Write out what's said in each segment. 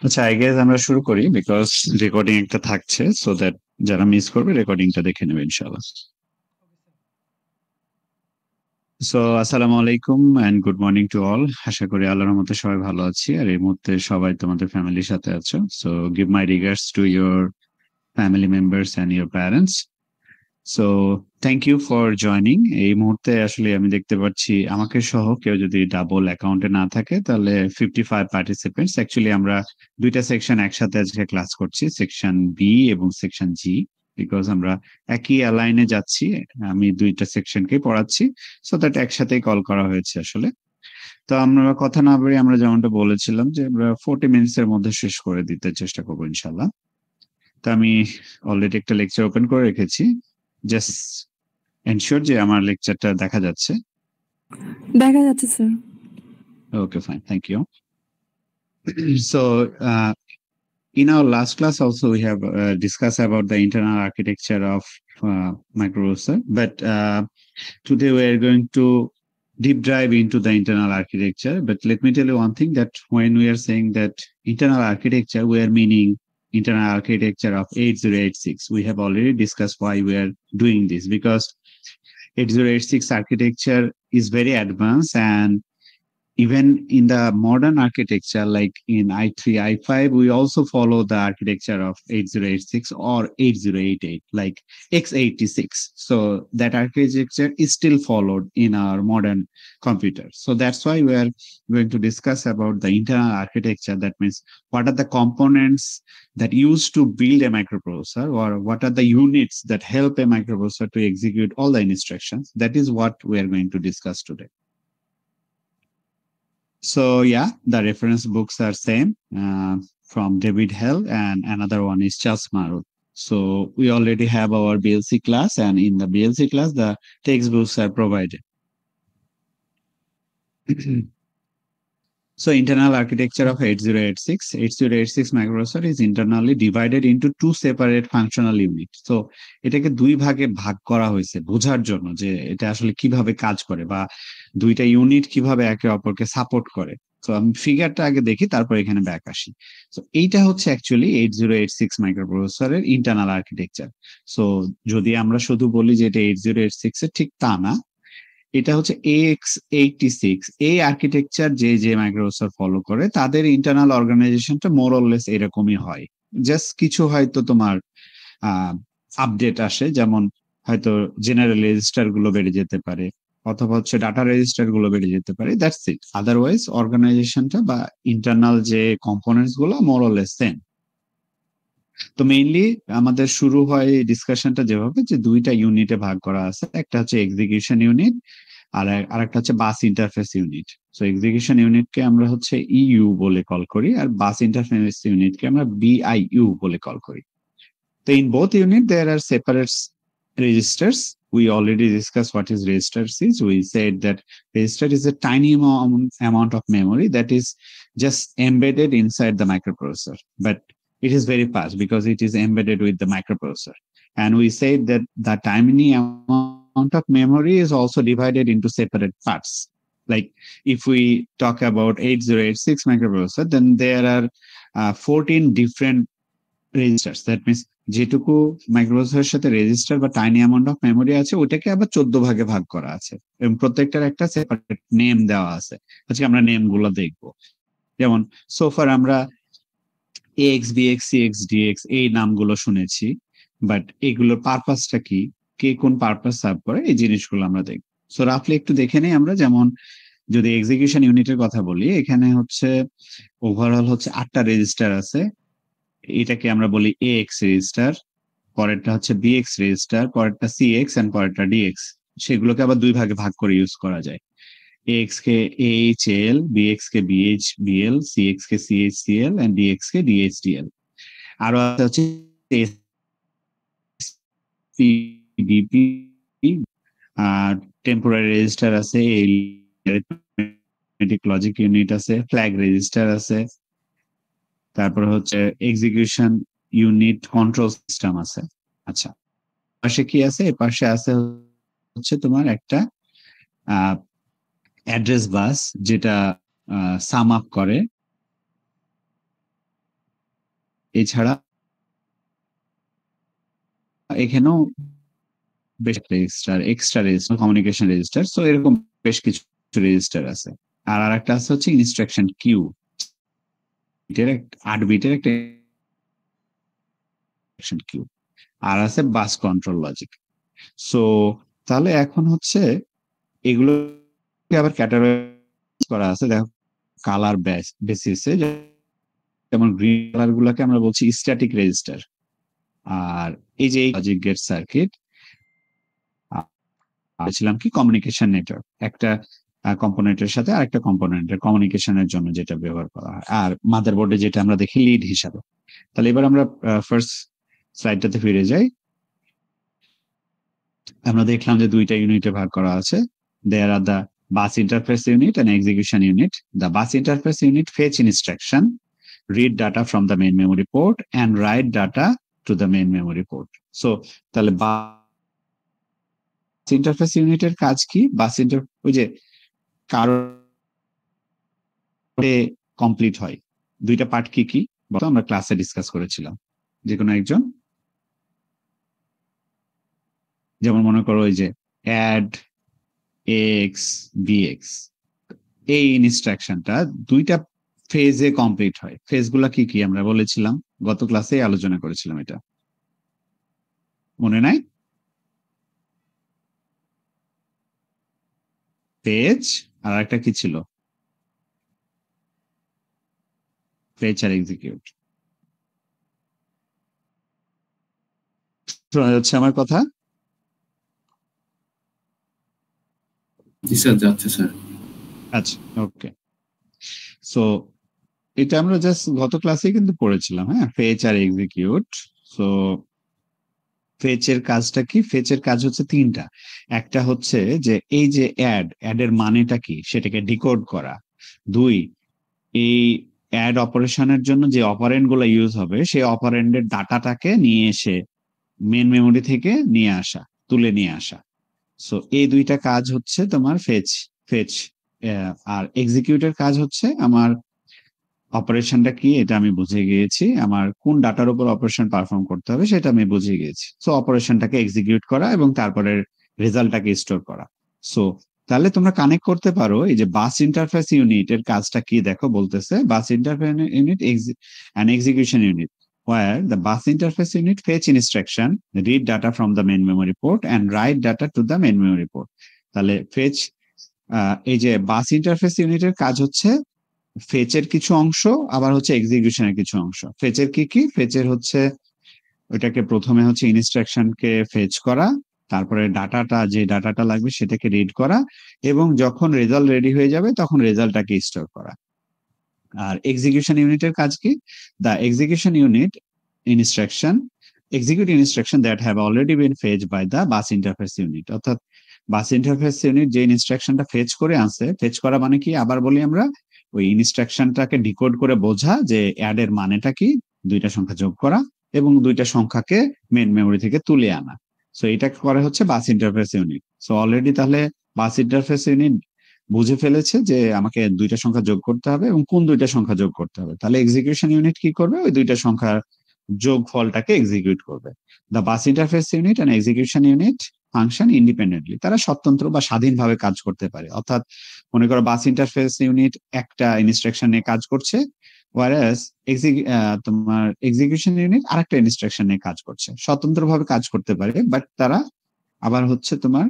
আচ্ছা, I guess আমরা শুরু করি বিকজ রেকর্ডিং একটা থাকছে, সো দ্যাট যারা মিস করবে রেকর্ডিংটা দেখে নেবে ইনশাআল্লাহ। সো আসসালামু আলাইকুম and good morning to all. আশা করি আল্লাহর রহমতে সবাই ভালো আছি, আর এই মুহূর্তে সবাই তোমাদের ফ্যামিলির সাথে আছো। So give my regards to your family members and your parents. So thank you for joining. এই মুহূর্তে আসলে আমি দেখতে পাচ্ছি আমাকে সহ কেউ যদি ডাবল অ্যাকাউন্টে না থাকে তাহলে 55 পার্টিসিপেন্টস। অ্যাকচুয়ালি আমরা দুইটা সেকশন একসাথে আজকে ক্লাস করছি, সেকশন বি এবং সেকশন জি, বিকজ আমরা একই অ্যালাইনে যাচ্ছি। আমি দুইটা সেকশনকে পড়াচ্ছি, সো দ্যাট একসাথেই কল করা হয়েছে আসলে। তো আমরা কথা না বলে আমরা যেমনটা বলেছিলাম যে আমরা 40 মিনিটস এর মধ্যে শেষ করে দিতে চেষ্টা করবো ইনশাল্লাহ। তো আমি অলরেডি একটা লেকচার ওপেন করে রেখেছি, জাস্ট এনশিওর যে আমার লেকচারটা দেখা যাচ্ছে। দেখা যাচ্ছে sir. Okay, fine. Thank you. So, in our last class also we have discussed about the internal architecture of microprocessor, but today we are going to deep dive into the internal architecture. But let me tell you one thing, that when we are saying that internal architecture, we are meaning internal architecture of 8086. We have already discussed why we are doing this, because 8086 architecture is very advanced, and even in the modern architecture, like in i3, i5, we also follow the architecture of 8086 or 8088, like x86. So that architecture is still followed in our modern computers. So that's why we are going to discuss about the internal architecture. That means what are the components that used to build a microprocessor, or what are the units that help a microprocessor to execute all the instructions. That is what we are going to discuss today. So yeah, the reference books are same, from David Hell, and another one is Charles Marut. So we already have our BLC class, and in the BLC class, the textbooks are provided. So internal architecture of 8086. 8086 microprocessor is internally divided into two separate functional units. So এটাকে দুই ভাগে ভাগ করা হয়েছে বোঝার জন্য যে এটা আসলে কিভাবে কাজ করে, বা দুইটা ইউনিট কিভাবে একে অপরকে সাপোর্ট করে। তো আমি ফিগারটা আগে দেখি, তারপর এখানে ব্যাক আসি। তো এইটা হচ্ছে অ্যাকচুয়ালি 8086 মাইক্রোপ্রসেসরের ইন্টারনাল আর্কিটেকচার। সো যদি আমরা শুধু বলি যে এটা 8086 এর, ঠিক তা না। এটা হচ্ছে AX86। এই আর্কিটেকচার যে যে মাইক্রোসফট ফলো করে তাদের ইন্টারনাল অর্গানাইজেশনটা মোর অর লেস এরকমই হয়। জাস্ট কিছু হয়তো তোমার আপডেট আসে, যেমন হয়তো জেনারেল রেজিস্টার গুলো বেড়ে যেতে পারে, অথবা হচ্ছে ডাটা রেজিস্টার গুলো বেড়ে যেতে পারে, দ্যাটস ইট। আদারওয়াইজ অর্গানাইজেশনটা বা ইন্টারনাল যে কম্পোনেন্টস গুলো মোর অর লেস সেম। তো মেইনলি আমাদের শুরু হয় ডিসকাশনটা যেভাবে, যে দুইটা ইউনিটে ভাগ করা আছে, একটা হচ্ছে এক্সিকিউশন ইউনিট, আরেকটা হচ্ছে বাস ইন্টারফেস ইউনিট। সো এক্সিকিউশন ইউনিটকে আমরা হচ্ছে ইইউ বলে কল করি, আর বাস ইন্টারফেস ইউনিটকে আমরা বিআইইউ বলে কল করি। তো in both unit there are separate registers. We already discussed what is registers is. We said that register is a tiny amount of memory that is just embedded inside the microprocessor, but it is very fast because it is embedded with the microprocessor. And we said that the tiny amount of memory is also divided into separate parts. Like if we talk about 8086 microprocessor, then there are 14 different registers. That means যেটুকু মাইক্রোপ্রসেসরের সাথে register বা tiny amount of memory আছে, ওটাকে আবার 14 ভাগে ভাগ করা আছে, এবং প্রত্যেকটার একটা সেপারেট নেম দেওয়া আছে। আজকে আমরা নেম গুলো দেখবো। যেমন সোফার আমরা এক্স, বিএক্স, সিএক্স, ডিএক্স এই নামগুলো শুনেছি, বাট এগুলোর পারপাসটা কি, কে কোন পারপাস সার্ভ করে, এই জিনিসগুলো আমরা দেখবো। সো রাফলি একটু দেখে নেই আমরা। যেমন যদি এক্সিকিউশন ইউনিটের কথা বলি, এখানে হচ্ছে ওভারঅল হচ্ছে 8টা রেজিস্টার আছে। এটাকে আমরা বলি এএক্স রেজিস্টার, পরেরটা হচ্ছে বিএক্স রেজিস্টার, পরেরটা সিএক্স এন্ড পরেরটা ডিএক্স। সেগুলোকে আবার দুই ভাগে ভাগ করে ইউজ করা যায়। এএক্স কে এইচএল, বিএক্স কে বিএইচবিএল, সিএক্স কে সিএইচসিএল এন্ড ডিএক্স কে ডিএইচডিএল। আরো আছে হচ্ছে এসপিডিপি, আর টেম্পোরারি রেজিস্টার আছে, অ্যারিথমেটিক লজিক ইউনিট আছে, ফ্ল্যাগ রেজিস্টার আছে, তারপর হচ্ছে এক্সিকিউশন ইউনিট কন্ট্রোল সিস্টেম আছে। আচ্ছা, পাশে কি আছে? এর পাশে আছে হচ্ছে তোমার একটা অ্যাড্রেস বাস, যেটা সাম আপ করে এছাড়া এখানেও বেশ register, extra register, communication register, so এরকম বেশ কিছু রেজিস্টার আছে। আর আরেকটা আছে হচ্ছে ইনস্ট্রাকশন কিউ, 8 বিটের একটা ইনস্ট্রাকশন কিউ, আর আছে বাস কন্ট্রোল লজিক। সো তাহলে এখন হচ্ছে এগুলো আবার ক্যাটাগরাইজ করা আছে, দেখো কালার বেসিসে। যেমন গ্রিন কালার গুলাকে আমরা বলছি স্ট্যাটিক রেজিস্টার, আর এই যে লজিক গেট সার্কিট ছিলাম কি কমিউনিকেশন নেটওয়ার্ক, একটা কম্পোনেন্টের সাথে আরেকটা কম্পোনেন্টের কমিউনিকেশনের জন্য যেটা ব্যবহার করা হয়, আর মাদারবোর্ডে যেটা আমরা দেখি লিড হিসাবে। তাহলে এবার আমরা ফার্স্ট স্লাইডটাতে ফিরে যাই। আমরা দেখলাম যে দুইটা ইউনিটে ভাগ করা আছে। There are the bus interface unit and execution unit. The bus interface unit fetch instruction, read data from the main memory port and write data to the main memory port. So তাহলে বাস interface ইউনিটের কাজ কি? ওই যে কারো complete হয়, দুইটা part কি কি বলতো, আমরা ক্লাসে ডিসকাস করেছিলাম। যে কোনো একজন, যেমন মনে করো ওই যে অ্যাড এক্স বিএক্স, এই ইনস্ট্রাকশনটা দুইটা ফেজে কমপ্লিট হয়। ফেজ গুলা কি কি আমরা বলেছিলাম, গত ক্লাসে আলোচনা করেছিলাম, এটা মনে নাই? ফেজ আর একটা কি ছিল, ফেচ আর এক্সিকিউট। শোনা যাচ্ছে আমার কথা? জি স্যার, যাচ্ছে স্যার। আচ্ছা, ওকে। সো এটা আমরা জাস্ট গত ক্লাসে কিন্তু পড়েছিলাম, হ্যাঁ, ফেচ আর এক্সিকিউট। সো ফেচের কাজটা কি? ফেচের কাজ হচ্ছে তিনটা। একটা হচ্ছে যে এই যে অ্যাড এর মানেটা কি সেটাকে ডিকোড করা। দুই, এই অ্যাড অপারেশনের জন্য যে অপারেন্ড গুলো ইউজ হবে সেই অপারেন্ডের ডাটাটাকে নিয়ে এসে মেন মেমোরি থেকে নিয়ে আসা, তুলে নিয়ে আসা। সো এই দুইটা কাজ হচ্ছে তোমার ফেচ। আর এক্সিকিউটের কাজ হচ্ছে আমার অপারেশনটা কি এটা আমি বুঝে গিয়েছি, আমার কোন ডাটার উপর অপারেশন পারফর্ম করতে হবে সেটা আমি বুঝে গিয়েছি। সো অপারেশনটাকে এক্সিকিউট করা এবং তারপরে রেজাল্টটাকে স্টোর করা। সো তাহলে তোমরা কানেক্ট করতে পারো এই যে বাস ইন্টারফেস ইউনিট এর কাজটা কি, দেখো বলতেছে bus interface unit and execution unit where the bus interface unit fetch instruction, read data from the main memory port and write data to the main memory port. তাহলে ফেচ, এই যে বাস interface ইউনিটের কাজ হচ্ছে ফেচের কিছু অংশ, আবার হচ্ছে এক্সিকিউশনের কিছু অংশ। ফেচের কি কি? ফেচের হচ্ছে ওইটাকে প্রথমে হচ্ছে ইনস্ট্রাকশনকে ফেচ করা, তারপরে যে ডাটাটা লাগবে সেটাকে রিড করা, এবং যখন রেজাল্ট রেডি হয়ে যাবে তখন রেজাল্টটাকে স্টোর করা। আর এক্সিকিউশন ইউনিটের কাজ কি? The execution unit instruction execute instruction that have already been fetched by the bus interface unit। অর্থাৎ বাস ইন্টারফেস ইউনিট যে ইনস্ট্রাকশনটা ফেচ করে আনছে, ফেচ করা মানে কি আবার বলি আমরা, ওই ইনস্ট্রাকশনটাকে ডিকোড করে বোঝা যে অ্যাড এর মানেটা কি, দুইটা সংখ্যা যোগ করা এবং দুইটা সংখ্যাকে মেন মেমোরি থেকে তুলে আনা। সো এটা করে হচ্ছে বাস ইন্টারফেস ইউনিট। সো অলরেডি তাহলে বাস ইন্টারফেস ইউনিট বুঝে ফেলেছে যে আমাকে দুইটা সংখ্যা যোগ করতে হবে এবং কোন দুইটা সংখ্যা যোগ করতে হবে। তাহলে এক্সিকিউশন ইউনিট কি করবে? ওই দুইটা সংখ্যার যোগফলটাকে এক্সিকিউট করবে। The bus interface unit and execution unit function independently. তারা স্বতন্ত্র বা স্বাধীনভাবে কাজ করতে পারে। অর্থাৎ মনে করো বাস ইন্টারফেস ইউনিট একটা ইনস্ট্রাকশন নিয়ে কাজ করছে, ওয়ারাস তোমার এক্সিকিউশন ইউনিট আরেকটা ইনস্ট্রাকশন নিয়ে কাজ করছে। স্বতন্ত্রভাবে কাজ করতে পারে, বাট তারা আবার হচ্ছে তোমার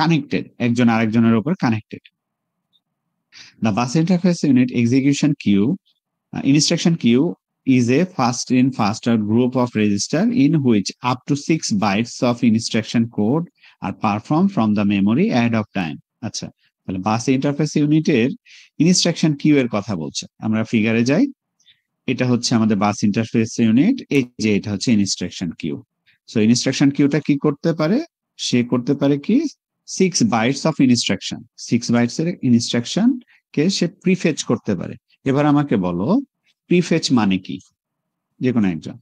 কানেক্টেড, একজন আরেকজনের উপর connected. The bus interface unit execution queue, instruction queue is a fast in faster group of register in which up to 6 bytes of instruction code are performed from the memory ahead of time. আচ্ছা, তাহলে বাস interface ইউনিটের instruction Q এর কথা বলছে। আমরা ফিগারে যাই, এটা হচ্ছে আমাদের বাস ইন্টারফেস ইউনিট, এই যে এটা হচ্ছে ইনস্ট্রাকশন কিউ। সো ইনস্ট্রাকশন কিউটা কি করতে পারে? সে করতে পারে কি 6 বাইটস অফ ইনস্ট্রাকশন, 6 বাইটস এর ইনস্ট্রাকশন কে সে প্রিফেচ করতে পারে। এবার আমাকে বলো প্রিফেচ মানে কি, যে কোনো একজন।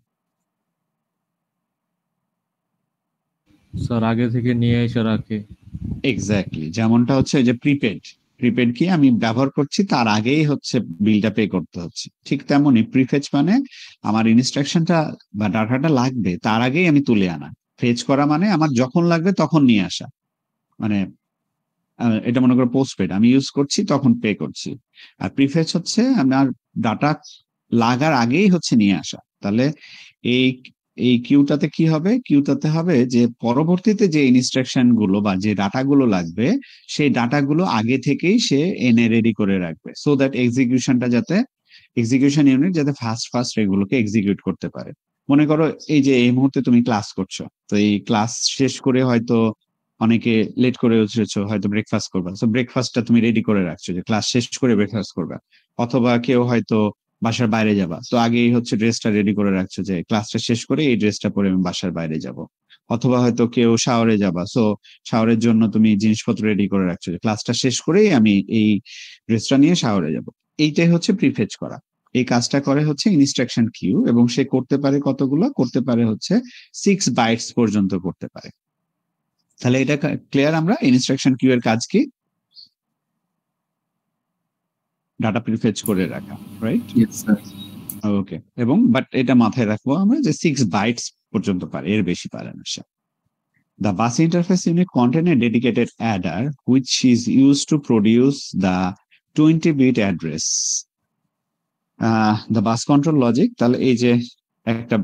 স্যার আগে থেকে নিয়ে এসে রাখে। এক্স্যাক্টলি, যেমনটা হচ্ছে যে প্রিপেড, প্রিপেড কি আমি ব্যবহার করছি তার আগেই হচ্ছে বিলটা পে করতে হচ্ছে, ঠিক তেমনই প্রিফেচ মানে আমার ইনস্ট্রাকশনটা বা ডাটাটা লাগবে তার আগেই আমি তুলে আনা। ফেচ করা মানে আমার যখন লাগবে তখন নিয়ে আসা। মানে এটা মনে করো পোস্টপেড আমি ইউজ করছি তখন পে করছি। আর প্রিফেচ হচ্ছে আমার ডাটা লাগার আগেই হচ্ছে নিয়ে আসা। তাহলে এই এই কিউটাতে কি হবে, কিউটাতে হবে যে পরবর্তীতে যে ইনস্ট্রাকশন গুলো বা যে ডাটাগুলো লাগবে সেই ডাটাগুলো আগে থেকেই সে এনে রেডি করে রাখবে, সো দ্যাট এক্সিকিউশন ইউনিট যাতে ফাস্ট ফাস্ট এগুলোকে এক্সিকিউট করতে পারে। মনে করো এই যে এই মুহূর্তে তুমি ক্লাস করছো, তো এই ক্লাস শেষ করে হয়তো অনেকে লেট করে উঠেছো, হয়তো ব্রেকফাস্ট করবা, তো ব্রেকফাস্টটা তুমি রেডি করে রাখছো যে ক্লাস শেষ করে ব্রেকফাস্ট করবা। অথবা কেউ হয়তো বাসার বাইরে যাবা, তো আগেই হচ্ছে ড্রেসটা রেডি করে রাখছো যে ক্লাসটা শেষ করে এই ড্রেসটা পরে আমি বাসার বাইরে যাব। অথবা হয়তো কেউ শাওয়ারে যাবা, সো শাওয়ারের জন্য তুমি জিনিসপত্র রেডি করে রাখছো যে ক্লাসটা শেষ করেই আমি এই ড্রেসটা নিয়ে শাওয়ারে যাব। এইটাই হচ্ছে প্রিফেচ করা। এই কাজটা করে হচ্ছে ইনস্ট্রাকশন কিউ, এবং সে করতে পারে কতগুলো, করতে পারে হচ্ছে 6 বাইটস পর্যন্ত করতে পারে। তাহলে এটা ক্লিয়ার, আমরা ইনস্ট্রাকশন কিউ এর কাজ কি? ডাটা প্রিফেচ করে রাখা, রাইট? Yes sir. ওকে, এবং বাট এটা মাথায় রাখবো আমরা যে 6 বাইটস পর্যন্ত পারে, এর বেশি পারে না সে। The bus interface unit contain a dedicated adder which is used to produce the 20-bit address. The bus control logic, তাহলে এই যে একটা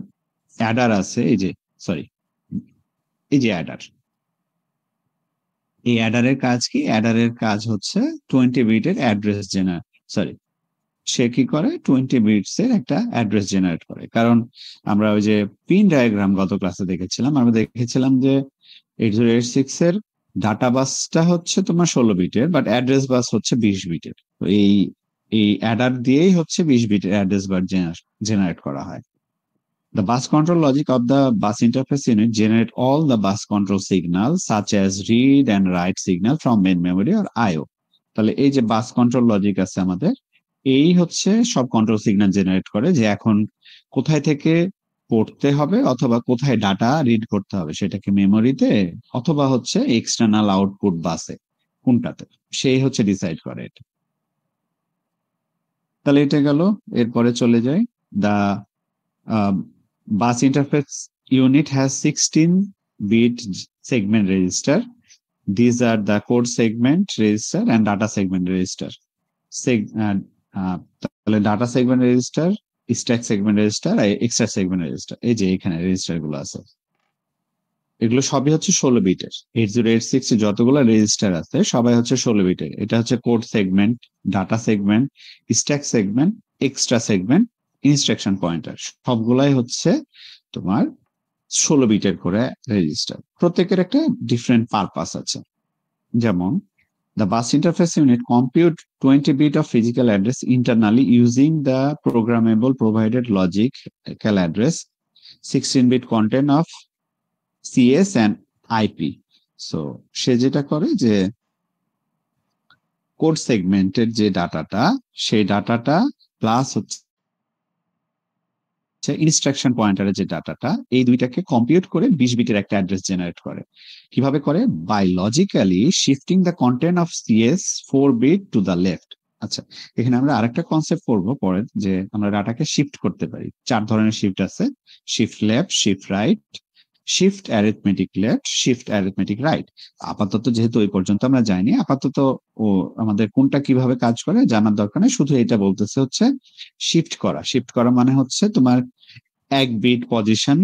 অ্যাডার আছে, এই যে সরি এই যে অ্যাডার, এই অ্যাডারের কাজ কি? অ্যাডারের কাজ হচ্ছে 20 বিটের অ্যাড্রেস জেনারেট, সরি সে কি করে 20 বিটস এর একটা অ্যাড্রেস জেনারেট করে। কারণ আমরা ওই যে পিন ডায়াগ্রাম গত ক্লাসে দেখেছিলাম, আমরা দেখেছিলাম যে 8086 এর ডাটা বাসটা হচ্ছে তোমার 16 বিটের, বাট অ্যাড্রেস বাস হচ্ছে 20 বিটের। তো এই অ্যাডার দিয়েই হচ্ছে 20 বিটের অ্যাড্রেস বাস জেনারেট করা হয়। The bus control logic of the bus interface unit generate all the bus control signals such as read and write signal from main memory or IO. তাহলে এই যে বাস কন্ট্রোল লজিক আছে আমাদের, এই হচ্ছে সব কন্ট্রোল সিগন্যাল জেনারেট করে যে এখন কোথায় থেকে পড়তে হবে অথবা কোথায় ডাটা রিড করতে হবে, সেটাকে মেমোরিতে অথবা হচ্ছে এক্সটার্নাল আউটপুট বাসে, কোনটাতে সেই হচ্ছে ডিসাইড করে এটা। তাহলে এটা গেল। এরপরে চলে যাই, দা bus interface unit has 16-bit segment register. These are the code segment register and data segment register. তাহলে data segment register, stack segment register আর এক্সট্রা সেগমেন্ট রেজিস্টার, এই যে এখানে রেজিস্টার গুলো আছে, এগুলো সবই হচ্ছে 16 বিটের। 8086 এ যতগুলো রেজিস্টার আছে সবাই হচ্ছে 16 বিটের। এটা হচ্ছে code segment, data segment, stack segment, extra segment, instruction pointer, সবগুলাই হচ্ছে তোমার 16 বিটের করে রেজিস্টার। প্রত্যেকের একটা ডিফারেন্ট পারপাস আছে। যেমন the bus interface unit compute 20 bit of physical address internally using the programmable provided logical address, 16-bit content of CS and IP. So সে যেটা করে যে কোড সেগমেন্টের যে ডাটাটা, সেই ডাটাটা প্লাস হচ্ছে ইনস্ট্রাকশন পয়েন্টারের যে ডাটাটা, এই দুইটাকে কম্পিউট করে 20 বিটের একটা অ্যাড্রেস জেনারেট করে। কিভাবে করে? By logically shifting the content of CS 4 bit to the left. আচ্ছা, এখানে আমরা আরেকটা কনসেপ্ট পড়বো পরে, যে আমরা ডাটাকে শিফট করতে পারি। 4 ধরনের শিফট আছে: shift left, shift right, shift arithmetic left, shift arithmetic right. আপাতত যেহেতু ওই পর্যন্ত আমরা যাইনি, আপাতত ও আমাদের কোনটা কিভাবে কাজ করে জানার দরকার নেই, শুধু এটা বলতেছে হচ্ছে শিফট করা। শিফট করা মানে হচ্ছে তোমার 1 বিট পজিশন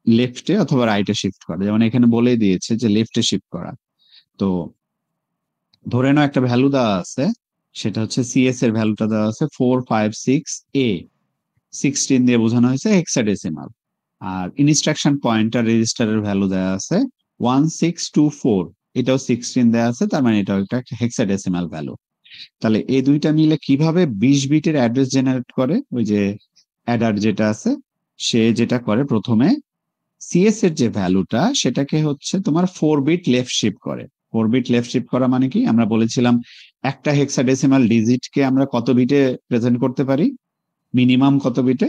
লেফটে অথবা রাইটে শিফট করা। যেমন এখানে বলে দিয়েছে যে লেফটে শিফট করা। তো ধরে নাও একটা ভ্যালু দেওয়া আছে, সেটা হচ্ছে CS এর ভ্যালুটা দেওয়া আছে 456A, 16 দিয়ে বোঝানো হয়েছে হেক্সাডেসিমাল। আর ইনস্ট্রাকশন পয়েন্টার রেজিস্টারের ভ্যালু দেওয়া আছে 1624, এটাও 16 দেওয়া আছে, তার মানে এটাও একটা হেক্সাডেসিমাল ভ্যালু। তাহলে এই দুইটা মিলে কিভাবে 20 বিটের অ্যাড্রেস জেনারেট করে? ওই যে অ্যাডার যেটা আছে, সে যেটা করে প্রথমে CS এর যে ভ্যালুটা, সেটাকে হচ্ছে তোমার 4 বিট লেফট শিফট করে। 4 বিট লেফট শিফট করা মানে কি? আমরা বলেছিলাম একটা হেক্সাডেসিমাল ডিজিটকে আমরা কত বিটে প্রেজেন্ট করতে পারি? মিনিমাম কত বিটে?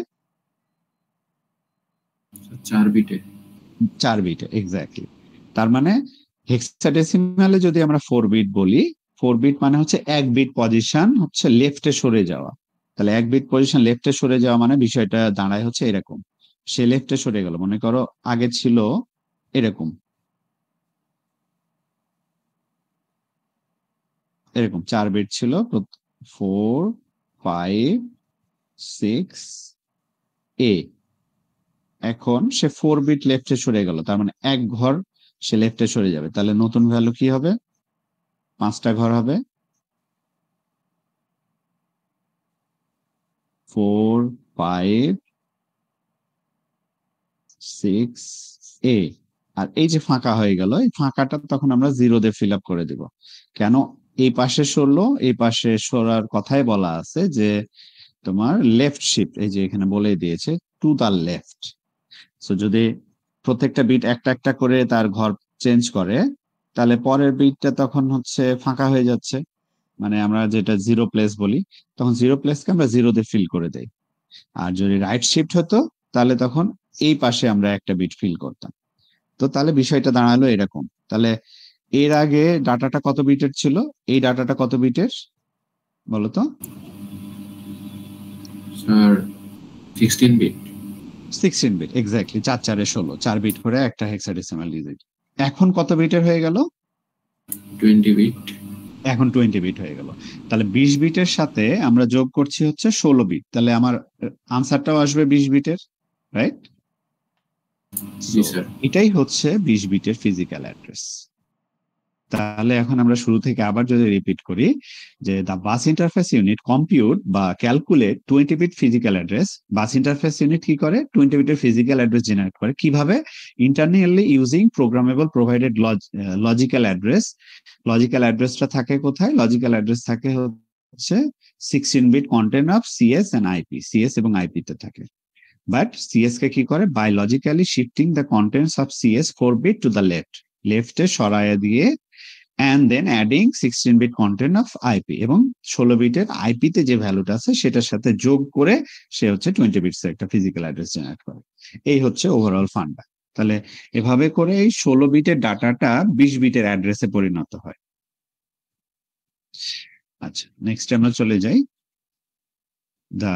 4 বিটে। 4 বিটে, এক্স্যাক্টলি। তার মানে হেক্সাডেসিমালে যদি আমরা 4 বিট বলি, 4 বিট মানে হচ্ছে 1 বিট পজিশন হচ্ছে লেফটে সরে যাওয়া। তাহলে 1 বিট পজিশন লেফটে সরে যাওয়া মানে বিষয়টা দাঁড়ায় হচ্ছে এরকম, সে লেফটে সরে গেল, মনে করো আগে ছিল এরকম এরকম 4 বিট ছিল, 4 5 6 এ, এখন সে 4 বিট লেফটে সরে গেল, তার মানে 1 ঘর সে লেফটে সরে যাবে। তাহলে নতুন ভ্যালু কি হবে? 5টা ঘর হবে, 4 5 6 এ। আর এই যে ফাঁকা হয়ে গেল, এই ফাঁকাটা তখন আমরা 0 দিয়ে ফিল আপ করে দিব। কেন? এই পাশে সরলো, এই পাশে সরার কথাই বলা আছে যে তোমার লেফট শিফট, এই যে এখানে বলে দিয়েছে টু দা লেফট। সো যদি প্রত্যেকটা বিট একটা একটা করে তার ঘর চেঞ্জ করে, তাহলে পরের বিটটা তখন হচ্ছে ফাঁকা হয়ে যাচ্ছে, মানে আমরা যেটা জিরো প্লেস বলি, তখন জিরো প্লেসকে আমরা 0 দিয়ে ফিল করে দেই। আর যদি রাইট শিফট হতো, তাহলে তখন এই পাশে আমরা একটা বিট ফিল করতাম। তো তাহলে বিষয়টা দাঁড়ালো এরকম। তাহলে এর আগে ডাটাটা কত বিটের ছিল? এই ডাটাটা কত বিটের বলতো? Sir 16 bit. 16 bit, exactly. 4 4 16, 4 bit করে একটা হেক্সাডেসিমাল ডিজিট। এখন কত বিটের হয়ে গেল? 20 বিট। এখন 20 বিট হয়ে গেল। তাহলে 20 বিটের সাথে আমরা যোগ করছি হচ্ছে 16 বিট, তাহলে আমার আনসারটাও আসবে 20 বিটের, রাইট? জি স্যার। এটাই হচ্ছে 20 বিটের ফিজিক্যাল অ্যাড্রেস। তাহলে এখন আমরা শুরু থেকে আবার যদি রিপিট করি যে the bus interface unit compute বা calculate 20 bit physical address. Bus interface unit কি করে? 20 বিটের ফিজিক্যাল অ্যাড্রেস জেনারেট করে। কিভাবে? Internally using programmable provided logical address. Logical অ্যাড্রেসটা থাকে কোথায়? লজিক্যাল অ্যাড্রেস থাকে হচ্ছে 16 bit content of CS and IP, CS এবং আইপি তে থাকে। বাট সিএস কে কি করে? By logically shifting the contents of CS 4 bit to the left, লেফটে সরায়া দিয়ে, and then adding 16 bit content of IP, এবং 16 বিটের আইপি তে যে ভ্যালুটা আছে সেটার সাথে যোগ করে সে হচ্ছে 20 বিটস একটা ফিজিক্যাল অ্যাড্রেস জেনারেট করে। এই হচ্ছে ওভারঅল ফান্ডা। তাহলে এভাবে করে এই 16 বিটের ডাটাটা 20 বিটের অ্যাড্রেসে পরিণত হয়। আচ্ছা, নেক্সট আমরা চলে যাই। The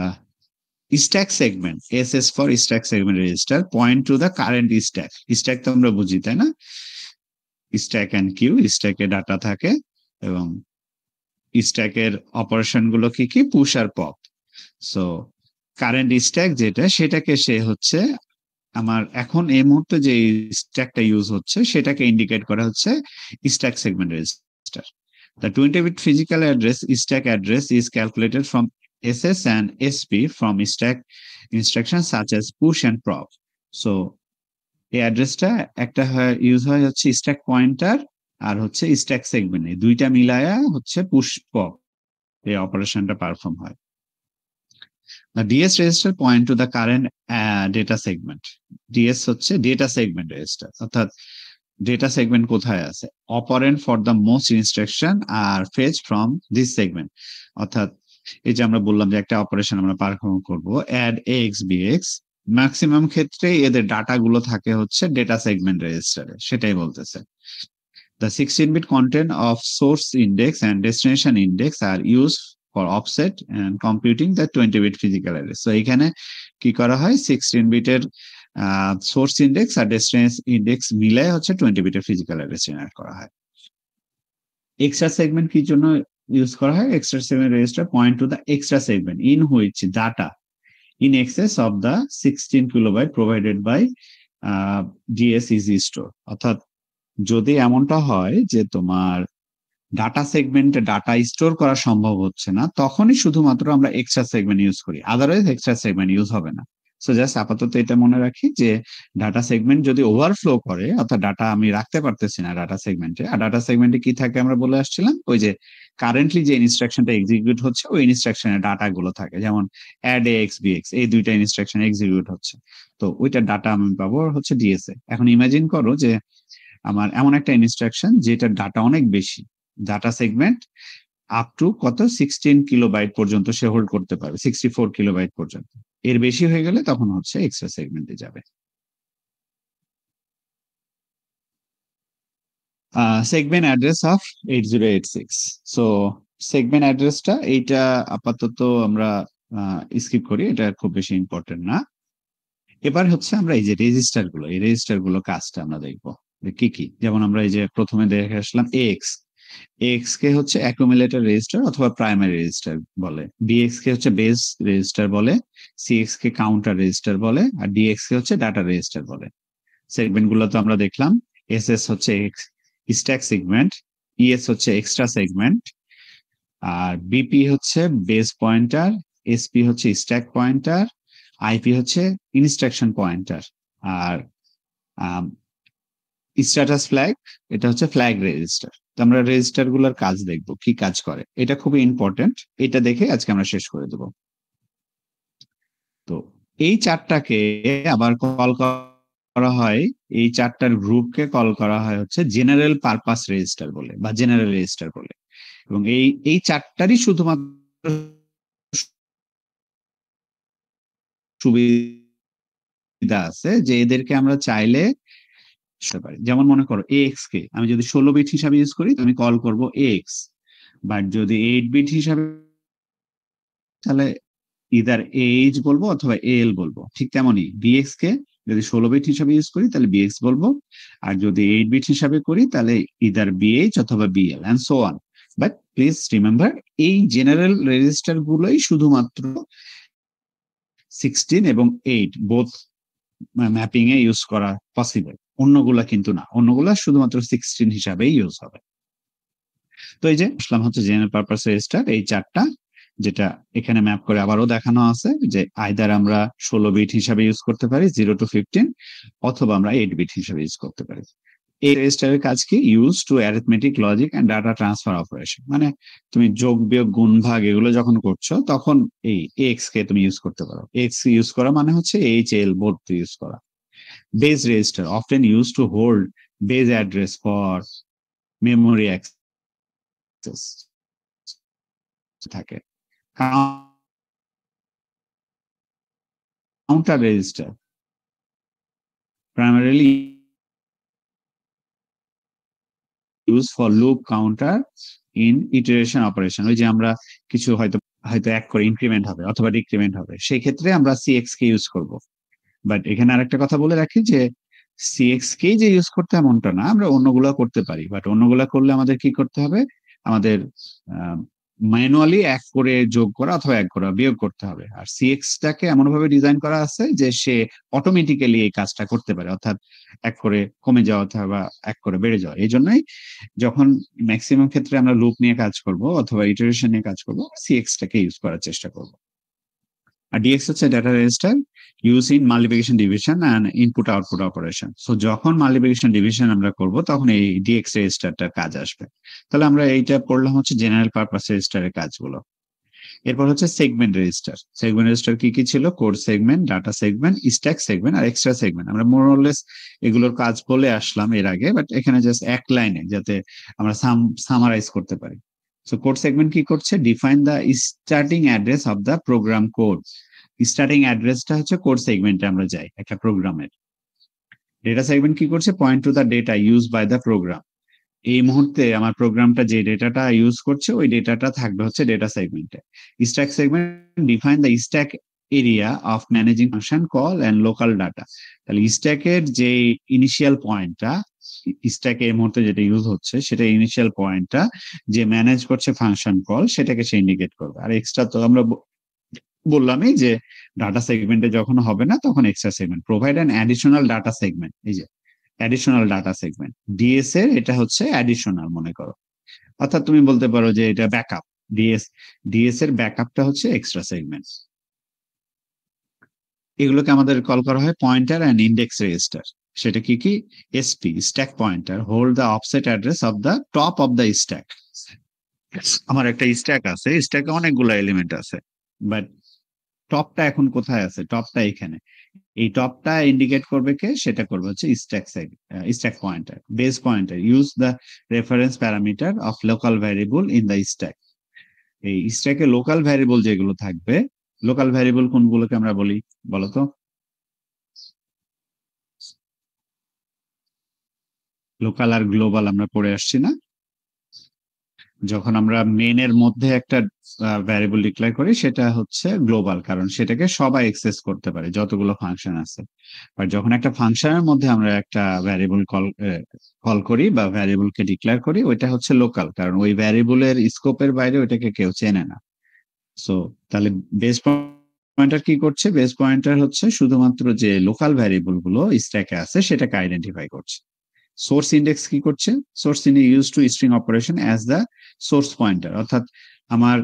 stack segment, SS for stack segment register point to the current stack. Stack তো আমরা বুঝি, তাই না? স্ট্যাক এন্ড কিউ, স্ট্যাকে ডাটা থাকে এবং স্ট্যাকের অপারেশন গুলো কি কি? পুশ আর পপ। সো কারেন্ট স্ট্যাক যেটা, সেটাকে সে হচ্ছে আমার এখন এই মুহূর্তে যে স্ট্যাকটা ইউজ হচ্ছে সেটাকে ইন্ডিকেট করা হচ্ছে stack segment register. The 20-bit physical address stack address is calculated from SS and SP from stack instructions such as push and prop. So এই অ্যাড্রেসটা একটা ইউজ হয় হচ্ছে স্ট্যাক পয়েন্টার আর হচ্ছে স্ট্যাক সেগমেন্ট, এই দুইটা মিলায়া হচ্ছে পুশ পপ এই অপারেশনটা পারফর্ম হয়। The DS register point to the current data segment. DS হচ্ছে ডেটা সেগমেন্ট রেজিস্টার, অর্থাৎ ডেটা সেগমেন্ট কোথায় আছে? Operand for the most instruction are fetch from this segment. অর্থাৎ এই যে আমরা বললাম যে একটা অপারেশন আমরা পারফর্ম করব, অ্যাড এক্স বিএক্স, ম্যাক্সিমাম ক্ষেত্রে এদের ডাটা গুলো থাকে হচ্ছে ডেটা সেগমেন্ট রেজিস্টারে, সেটাই বলতেছে। The 16-bit content of source index and destination index are used for offset and computing the 20-bit physical address. So এখানে কি করা হয়? 16 বিটের সোর্স ইন্ডেক্স আর ডেস্টিনেশন ইন্ডেক্স মিলে হচ্ছে 20 বিটের ফিজিক্যাল অ্যাড্রেস জেনারেট করা হয়। এক্সট্রা সেগমেন্ট কি জন্য ইউজ করা হয়? Extra segment register point to the extra segment in which data in excess of the 16 kilobyte provided by DS is stored. অর্থাৎ যদি এমনটা হয় যে তোমার ডাটা সেগমেন্টে ডাটা স্টোর করা সম্ভব হচ্ছে না, তখনই শুধুমাত্র আমরা এক্সট্রা সেগমেন্ট ইউজ করি, আদারওয়াইজ এক্সট্রা সেগমেন্ট ইউজ হবে না। সো জাস্ট আপাতত এটা মনে রাখি যে ডাটা সেগমেন্ট যদি ওভারফ্লো করে, অর্থাৎ ডাটা আমি রাখতে পারতেছি না ডাটা সেগমেন্টে, আর ডাটা সেগমেন্টে কি থাকে আমরা বলে আসছিলাম, ওই যে কারেন্টলি যে ইনস্ট্রাকশনটা এক্সিকিউট হচ্ছে ওই ইনস্ট্রাকশনের ডাটা গুলো থাকে, যেমন অ্যাড এক্স বিএক্স, এই দুইটা ইনস্ট্রাকশন এক্সিকিউট হচ্ছে, তো ওইটা ডাটা আমি পাবো হচ্ছে ডিএসএ। এখন ইমাজিন করো যে আমার এমন একটা ইনস্ট্রাকশন যেটা ডাটা অনেক বেশি, ডাটা সেগমেন্ট আপ টু কত 16 কিলোবাইট পর্যন্ত সে হোল্ড করতে পারবে, 64 কিলোবাইট পর্যন্ত। এর বেশি হয়ে গেলে তখন হচ্ছে এক্সট্রা সেগমেন্টে যাবে। Segment address of 8086। So segment অ্যাড্রেসটা এইটা আপাতত আমরা স্কিপ করি, এটা খুব বেশি ইম্পর্টেন্ট না। এবার হচ্ছে আমরা এই যে রেজিস্টার গুলো, এই রেজিস্টার গুলো কাজটা আমরা দেখবো কি কি। যেমন আমরা এই যে প্রথমে দেখে আসলাম এক্স, এক্স কে হচ্ছে অ্যাকুমুলেটর রেজিস্টার অথবা প্রাইমারি রেজিস্টার বলে, বিএক্স কে হচ্ছে বেস রেজিস্টার বলে, সিএক্স কে কাউন্টার রেজিস্টার বলে, আর ডিএক্স কে হচ্ছে ডাটা রেজিস্টার বলে। সেগমেন্ট গুলো তো আমরা দেখলাম, এসএস হচ্ছে স্ট্যাক সেগমেন্ট, ইএস হচ্ছে এক্সট্রা সেগমেন্ট, আর বিপি হচ্ছে বেস পয়েন্টার, এসপি হচ্ছে স্ট্যাক পয়েন্টার, আইপি হচ্ছে ইনস্ট্রাকশন পয়েন্টার, আর স্ট্যাটাস ফ্ল্যাগ এটা হচ্ছে ফ্ল্যাগ রেজিস্টার। তো আমরা রেজিস্টার গুলোর কাজ দেখবো, কি কাজ করে, এটা খুবই ইম্পর্টেন্ট। এটা দেখে আজকে আমরা শেষ করে দেব। তো এই চারটাকে আবার কল করা হয়, এই চারটার গ্রুপকে কল করা হয় হচ্ছে জেনারেল পারপাস রেজিস্টার বলে বা জেনারেল রেজিস্টার বলে। এবং এই চারটারই শুধুমাত্র সুবিধা আছে যে এদেরকে আমরা চাইলে পারি। যেমন মনে করো এক্স কে আমি যদি 16 বিট হিসাবে ইউজ করি আমি কল করব এক্স, বাট যদি 8 বিট হিসাবে তাহলে ইদার এইচ বলবো অথবা এল বলবো। ঠিক তেমনই বিএক্স কে যদি 16 বিট হিসাবে ইউজ করি তাহলে বিএক্স বলবো, আর যদি 8 বিট হিসাবে করি তাহলে ইদার বিএইচ অথবা BL and so on. But please remember এই জেনারেল রেজিস্টার গুলোই শুধুমাত্র 16 এবং 8 বোথ ম্যাপিং এ ইউজ করা পসিবল, অন্যগুলা কিন্তু না, অন্যগুলা শুধুমাত্র 16 হিসাবেই ইউজ হবে। তো এই যে আসলাম হচ্ছে জেনারেল পারপাস রেজিস্টার এই চারটা, যেটা এখানে ম্যাপ করে আবারও দেখানো আছে যে আইদার আমরা 16 বিট হিসাবে ইউজ করতে পারি 0 to 15, অথবা আমরা 8 বিট হিসাবে ইউজ করতে পারি। এই রেজিস্টারের কাজ কি? Use to arithmetic logic and data transfer operation. মানে তুমি যোগ বিয়োগ গুণ ভাগ এগুলো যখন করছো তখন এই এক্স কে তুমি ইউজ করতে পারো। এক্স ইউজ করা মানে হচ্ছে এইচ এল বোথ ইউজ করা। Base register often use to hold base address for memory access থাকে। Counter register primarily used for loop counter in iteration operation। ওই যে আমরা কিছু হয়তো হয়তো এক করে ইনক্রিমেন্ট হবে অথবা ডিক্রিমেন্ট হবে, সেই ক্ষেত্রে আমরা সিএক্স কে ইউজ করব। বাট এখানে আরেকটা কথা বলে রাখি যে সিএক্স কে যে ইউজ করতে এমনটা না, আমরা অন্যগুলা করতে পারি, বাট অন্যগুলা করলে আমাদের কি করতে হবে, আমাদের ম্যানুয়ালি এক করে যোগ করা অথবা এক করা বিয়োগ করতে হবে। আর সিএক্স টাকে এমন ভাবে ডিজাইন করা আছে যে সে অটোমেটিক্যালি এই কাজটা করতে পারে, অর্থাৎ এক করে কমে যাওয়া অথবা এক করে বেড়ে যাওয়া। এই জন্যই যখন ম্যাক্সিমাম ক্ষেত্রে আমরা লুপ নিয়ে কাজ করব অথবা ইটারেশন নিয়ে কাজ করব, সিএক্স টাকে ইউজ করার চেষ্টা করব। আর ডিএক্স হচ্ছে data register use in multiplication division and input output operation. So যখন মাল্টিপ্লিকেশন ডিভিশন আমরা করব তখন এই ডিএক্স রেজিস্টারটার কাজ আসবে। তাহলে আমরা এইটা পড়লাম হচ্ছে জেনারেল পারপাস রেজিস্টারের কাজগুলো। এরপর হচ্ছে সেগমেন্ট রেজিস্টার। সেগমেন্ট রেজিস্টার কি কি ছিল? Code segment, data segment, stack segment আর এক্সট্রা সেগমেন্ট। আমরা মোরলেস এগুলোর কাজ বলে আসলাম এর আগে, বাট এখানে জাস্ট এক লাইনে যাতে আমরা সামারাইজ করতে পারি। সো কোড সেগমেন্ট কি করছে? Define the starting address of the program code. Starting অ্যাড্রেসটা হচ্ছে কোড সেগমেন্টে আমরা যাই একটা প্রোগ্রামের। ডেটা সেগমেন্ট কি করছে? Point to the data use by the program. এই মুহূর্তে আমার প্রোগ্রামটা যে ডেটাটা ইউজ করছে ওই ডেটাটা থাকবে হচ্ছে ডেটা সেগমেন্টে। Stack segment define the stack area of managing function call and local data. তাহলে স্ট্যাকের যে ইনিশিয়াল পয়েন্টটা, স্ট্যাকে এই মুহূর্তে যেটা ইউজ হচ্ছে সেটা ইনিশিয়াল পয়েন্টটা যে ম্যানেজ করছে ফাংশন কল সেটাকে সে ইন্ডিকেট করবে। আর এক্সট্রা তো আমরা বললামই যে ডাটা সেগমেন্টে যখন হবে না তখন extra segment provide an additional data segment. এই যে অ্যাডিশনাল ডাটা সেগমেন্ট, ডিএস এর এটা হচ্ছে অ্যাডিশনাল মনে করো, অর্থাৎ তুমি বলতে পারো যে এটা ব্যাকআপ। ডিএস এর ব্যাকআপটা হচ্ছে এক্সট্রা সেগমেন্ট। এগুলোকে আমাদের কল করা হয় পয়েন্টার এন্ড ইন্ডেক্স রেজিস্টার। সেটা কি কি? SP stack pointer hold the offset address of the top of the stack. আমার একটা স্ট্যাক আছে, স্ট্যাকে অনেকগুলো এলিমেন্ট আছে, বাট টপটা এখন কোথায় আছে? টপটা এখানে। এই টপটা ইন্ডিকেট করবে কে? সেটা করবে হচ্ছে stack pointer. Base pointer use the reference parameter of local variable in the stack. এই স্ট্যাকে লোকাল ভ্যারিয়েবল যেগুলো থাকবে, লোকাল ভ্যারিয়েবল কোনগুলোকে আমরা বলি বলতো? লোকাল আর গ্লোবাল আমরা পড়ে আসছি না? যখন আমরা মেনের মধ্যে একটা ভ্যারিয়েবল ডিক্লেয়ার করি সেটা হচ্ছে গ্লোবাল, কারণ সেটাকে সবাই অ্যাক্সেস করতে পারে যতগুলো ফাংশন আছে। আর যখন একটা ফাংশনের মধ্যে আমরা একটা ভ্যারিয়েবল কল করি বা ভ্যারিয়েবলকে ডিক্লেয়ার করি, ওইটা হচ্ছে লোকাল, কারণ ওই ভ্যারিয়েবলের স্কোপের বাইরে ওইটাকে কেউ চেনে না। সো তাহলে বেস পয়েন্টার কি করছে? বেস পয়েন্টার হচ্ছে শুধুমাত্র যে লোকাল ভ্যারিয়েবল গুলো স্ট্যাকে আছে সেটাকে আইডেন্টিফাই করছে। সোর্স ইন্ডেক্স কি করছে? Source index use to string operation as the source pointer, অর্থাৎ আমার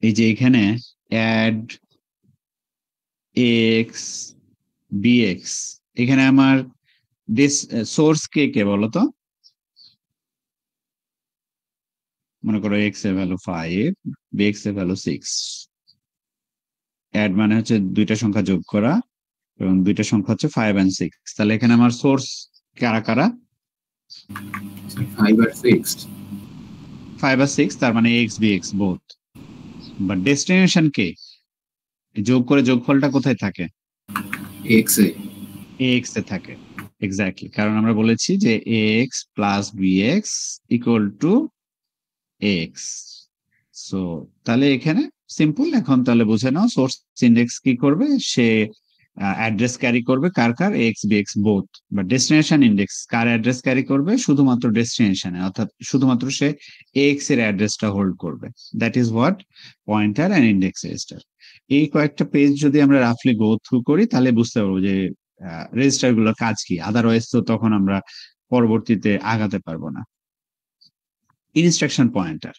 এই যে এখানে অ্যাড এক্স বিএক্স, এখানে আমার সোর্স কে কে বলতো? মনে করো এক্স এর ভ্যালু 5, বিএক্স এর ভ্যালু 6। অ্যাড মানে হচ্ছে দুইটা সংখ্যা যোগ করা, এবং দুইটা সংখ্যা হচ্ছে 5 and 6। তাহলে এখানে আমার সোর্স কারা কারা? 5 আর 6। 5 আর 6, তার মানে X BX both. But destination কে? যোগ করে যোগফলটা কোথায় থাকে? এক্স এ। এক্স এ থাকে। এক্স্যাক্টলি, কারণ আমরা বলেছি যে x plus bx equal to x. So তাহলে এখানে সিম্পল, এখন তাহলে বুঝে নাও সোর্স ইন্ডেক্স কি করবে, সে অ্যাড্রেস ক্যারি করবে কার কার? X BX both. বা ডেস্টিনেশন ইন্ডেক্স কার অ্যাড্রেস ক্যারি করবে? শুধুমাত্র ডেস্টিনেশনে, অর্থাৎ শুধুমাত্র সে এক্স এর অ্যাড্রেসটা হোল্ড করবে। That is what pointer and index register. এই কয়েকটা পেজ যদি আমরা রাফলি গো থ্রু করি তাহলে বুঝতে পারবো যে রেজিস্টার গুলোর কাজ কি, আদারওয়াইজ তো তখন আমরা পরবর্তীতে আগাতে পারবো না। ইনস্ট্রাকশন পয়েন্টার,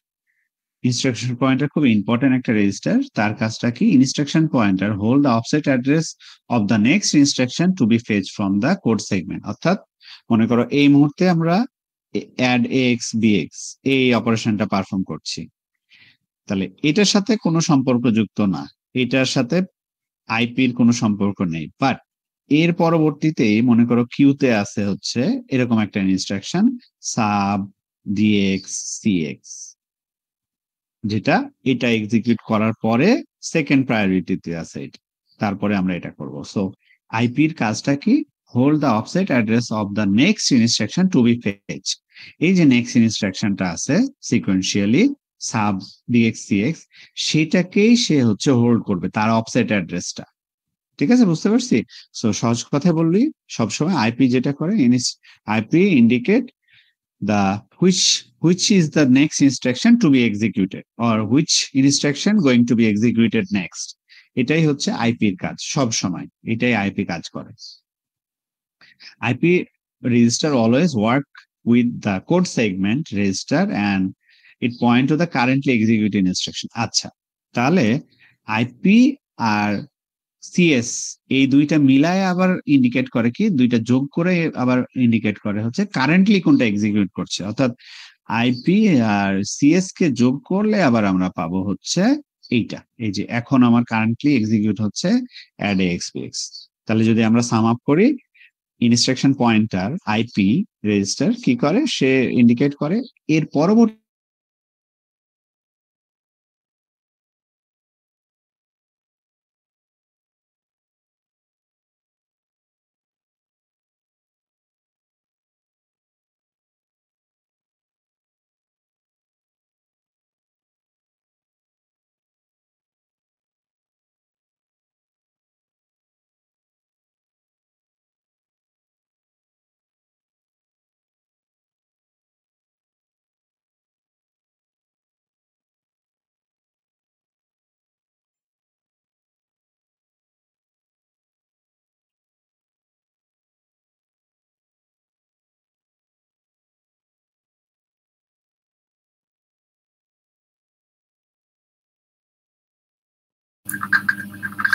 ইনস্ট্রাকশন পয়েন্টার খুব ইম্পর্টেন্ট একটা রেজিস্টার। তার কাজটা কি? Instruction pointer hold the offset address of the next instruction to be fetch from the code segment. অর্থাৎ মনে করো এই মুহূর্তে আমরা অ্যাড এক্স বিএক্স এই অপারেশনটা পারফর্ম করছি, তাহলে এটার সাথে কোনো সম্পর্ক যুক্ত না, এটার সাথে আইপির কোনো সম্পর্ক নেই। বাট এর পরবর্তীতেই মনে করো কিউতে আছে হচ্ছে এরকম একটা ইনস্ট্রাকশন সাব ডিএক্স সিএক্স, যেটা এটা এক্সিকিউট করার পরে সেকেন্ড প্রায়োরিটিতে আছে এটা, তারপরে আমরা এটা করব। সো আইপির কাজটা কি? Hold the offset address of the next instruction to be fetch. এই যে নেক্সট ইনস্ট্রাকশনটা আছে সিকোয়েন্সিয়ালি সাব ডিএক্স সিএক্স, সেটাকেই সে হচ্ছে হোল্ড করবে, তার অফসেট অ্যাড্রেসটা। ঠিক আছে, বুঝতে পারছি? সো সহজ কথায় বললি, সবসময় আইপি যেটা করে, IP indicate the which is the next instruction to be executed or which instruction going to be executed next. এটাই হচ্ছে আইপির কাজ, সব সময় এটাই আইপি কাজ করে। IP register always work with the code segment register and it point to the currently executing instruction. আচ্ছা, তাহলে আইপি আর সিএস এই দুইটা মিলায় আবার ইন্ডিকেট করে কি? দুইটা যোগ করে আবার ইন্ডিকেট করে হচ্ছে কারেন্টলি কোনটা এক্সিকিউট করছে। অর্থাৎ আইপি আর সিএস কে যোগ করলে আবার আমরা পাবো হচ্ছে এইটা, এই যে এখন আমার কারেন্টলি এক্সিকিউট হচ্ছে অ্যাড এক্স বিএক্স। তাহলে যদি আমরা সাম আপ করি, ইনস্ট্রাকশন পয়েন্টার আইপি রেজিস্টার কি করে? সে ইন্ডিকেট করে এর পরবর্তী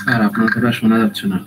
স্যার আপনার কথা শোনা যাচ্ছে না।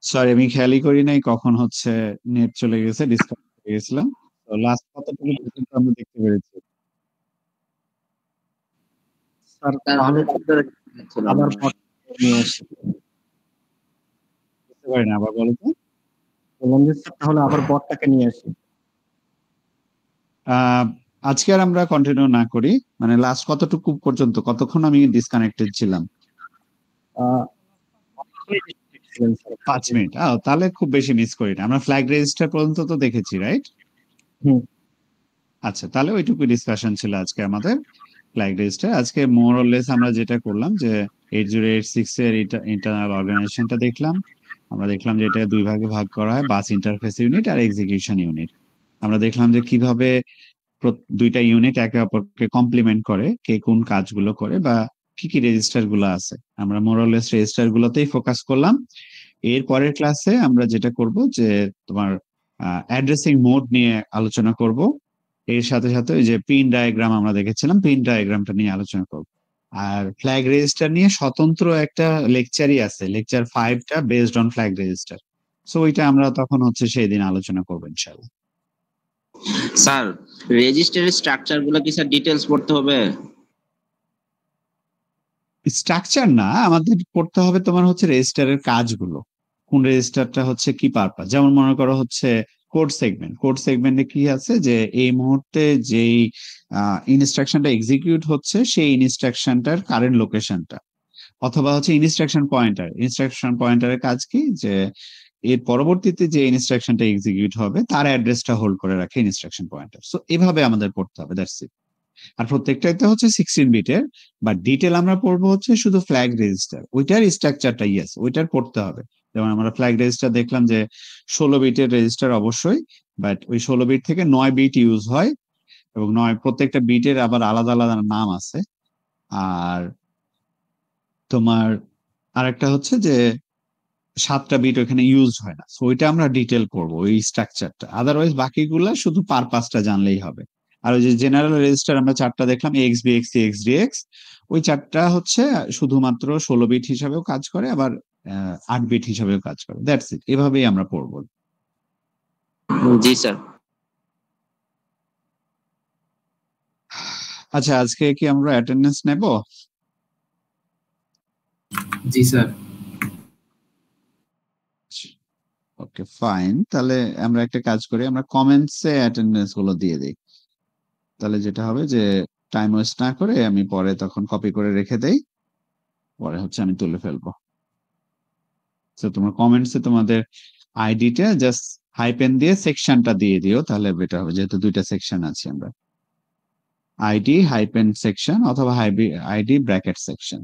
সরি আমি খেয়ালই করি নাই কখন হচ্ছে নেট চলে গেছে, ডিসকানেক্ট হয়ে গেছিলাম। তো লাস্ট কতটুকু পর্যন্ত আমরা দেখতে পেরেছি? স্যার স্যার তাহলে অনেক ধরে ছিল আবার না। পট নিয়ে আসি। বুঝতে পারি না, আবার বলো তো। বললাম যে স্যার তাহলে আবার বটটাকে নিয়ে আসি। আজকে আর আমরা কন্টিনিউ না করি, মানে লাস্ট কতটুকু পর্যন্ত, কতক্ষণ আমি ডিসকানেক্টেড ছিলাম? আহ, 5 মিনিট। তাহলে খুব বেশি মিস করি না, আমরা ফ্ল্যাগ রেজিস্টার পর্যন্ত তো দেখেছি, রাইট? হুম। আচ্ছা, তাহলে ওইটুকু ডিসকাশন ছিল আজকে আমাদের ফ্ল্যাগ রেজিস্টার। আজকে মোর অর লেস আমরা যেটা করলাম যে 8086 এর ইন্টারনাল অর্গানাইজেশনটা দেখলাম। আমরা দেখলাম যে এটা দুই ভাগে ভাগ করা হয়, বাস ইন্টারফেস ইউনিট আর এক্সিকিউশন ইউনিট। আমরা দেখলাম যে কিভাবে দুইটা ইউনিট একে অপরকে কমপ্লিমেন্ট করে, কে কোন কাজগুলো করে বা কি কি রেজিস্টার গুলো আছে। আমরা মোরলেস রেজিস্টার গুলোতেই ফোকাস করলাম। এর পরের ক্লাসে আমরা যেটা করব যে তোমার অ্যাড্রেসিং মোড নিয়ে আলোচনা করব। এর সাথে সাথে ওই যে পিন ডায়াগ্রাম আমরা দেখেছিলাম, পিন ডায়াগ্রামটা নিয়ে আলোচনা করব। আর ফ্ল্যাগ রেজিস্টার নিয়ে স্বতন্ত্র একটা লেকচারই আছে, লেকচার 5টা based on flag register. So ওইটা আমরা তখন হচ্ছে সেই দিন আলোচনা করবো ইনশাআল্লাহ। স্যার রেজিস্টারের স্ট্রাকচার গুলো কি স্যার ডিটেলস পড়তে হবে? স্ট্রাকচার না, আমাদের পড়তে হবে তোমার হচ্ছে রেজিস্টারের কাজগুলো, কোন রেজিস্টারটা হচ্ছে কি পারপাস। যেমন মনে করো হচ্ছে কোড সেগমেন্ট, কোড সেগমেন্টে কি আছে যে এই মুহূর্তে যেই ইনস্ট্রাকশনটা এক্সিকিউট হচ্ছে সেই ইনস্ট্রাকশনটার কারেন্ট লোকেশনটা, অথবা হচ্ছে ইনস্ট্রাকশন পয়েন্টার। ইনস্ট্রাকশন পয়েন্টারের কাজ কি, যে এর পরবর্তীতে যে ইনস্ট্রাকশনটা এক্সিকিউট হবে তার অ্যাড্রেসটা হোল্ড করে রাখে ইনস্ট্রাকশন পয়েন্টার। সো এভাবে আমাদের পড়তে হবে, দ্যাটস ইট। আর প্রত্যেকটাতে হচ্ছে 16 বিটের, বা ডিটেল আমরা পড়বো হচ্ছে শুধু ফ্ল্যাগ রেজিস্টার, ওইটার স্ট্রাকচারটা ইয়েস ওইটার পড়তে হবে। যেমন আমরা ফ্ল্যাগ রেজিস্টার দেখলাম যে 16 বিটের রেজিস্টার অবশ্যই, বাট ওই 16 বিট থেকে 9 বিট ইউজ হয়, এবং 9 প্রত্যেকটা বিটের আবার আলাদা আলাদা নাম আছে। আর তোমার আরেকটা হচ্ছে যে 7টা বিট ওখানে ইউজ হয় না, সো ওইটা আমরা ডিটেল পড়বো ওই স্ট্রাকচারটা। আদারওয়াইজ বাকিগুলা শুধু পারপাসটা জানলেই হবে। আর ওই যে জেনারেল রেজিস্টার আমরা 4টা দেখলাম, X B X C X D X, ওই 4টা হচ্ছে শুধুমাত্র 16 বিট হিসাবেও কাজ করে, আবার 8 বিট হিসাবেও কাজ করে। দ্যাটস ইট, এভাবেই আমরা পড়বো। জি স্যার। আচ্ছা, আজকে কি আমরা অ্যাটেন্ডেন্স নেব? জি স্যার। ওকে ফাইন, তাহলে আমরা একটা কাজ করি, আমরা কমেন্টসে অ্যাটেন্ডেন্স গুলো দিয়ে দিই। তাহলে যেটা হবে যে টাইম ওয়েস্ট না করে আমি পরে তখন কপি করে রেখে দেই, পরে হচ্ছে আমি তুলে ফেলবো। তো তোমার কমেন্টসে তোমাদের আইডিটা জাস্ট হাইপেন দিয়ে সেকশনটা দিয়ে দিও, তাহলে বেটার হবে, যেহেতু দুইটা সেকশন আছে আমরা। আইডি হাইপেন সেকশন অথবা আইডি ব্র্যাকেট সেকশন।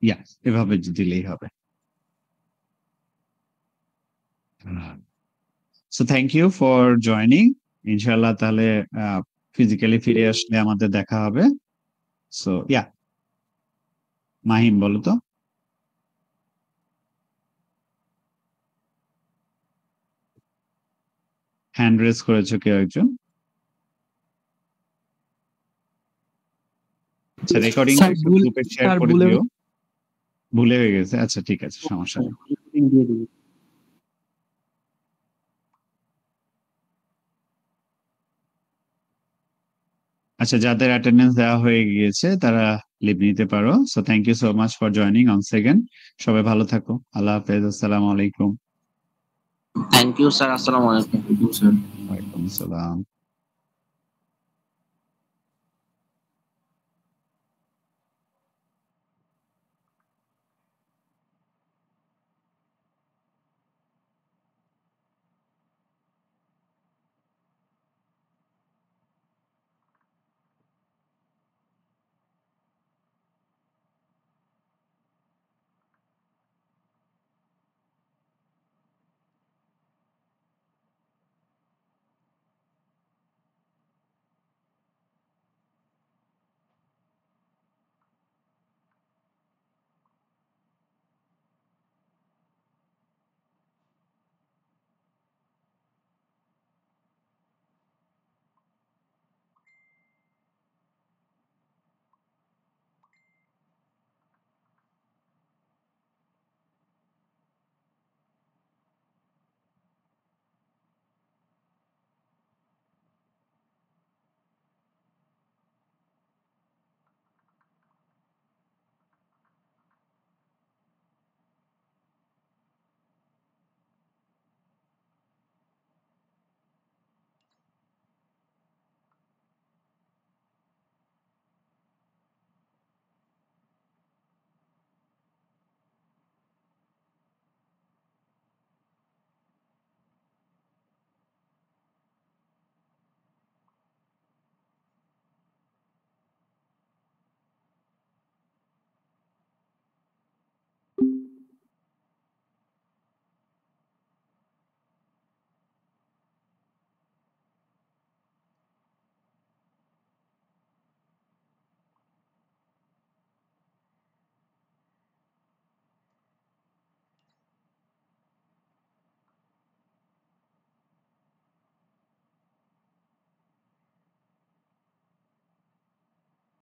ইয়া, এভাবে দিলেই হবে। So thank you for joining. ইনশাআল্লাহ তাহলে ফিজিক্যালি ফিরে আসলে আমাদের দেখা হবে। সো ইয়া, মাহিম বলো তো। হ্যান্ড রেজ করেছো কেউ একজন? আচ্ছা, রেকর্ডিং স্যার গ্রুপে শেয়ার স্যার করে দিও। ভুলে হয়ে গেছে, আচ্ছা ঠিক আছে, সমস্যা নেই। দিয়ে দিবি। আচ্ছা, যাদের অ্যাটেন্ডেন্স দেওয়া হয়ে গিয়েছে তারা লিভ নিতে পারো। So thank you so much for joining on second. সবাই ভালো থাকো, আল্লাহ হাফেজ, আসসালামু আলাইকুম। থ্যাংক ইউ স্যার, আসসালামু আলাইকুম। স্যার। ওয়ালাইকুম আসসালাম।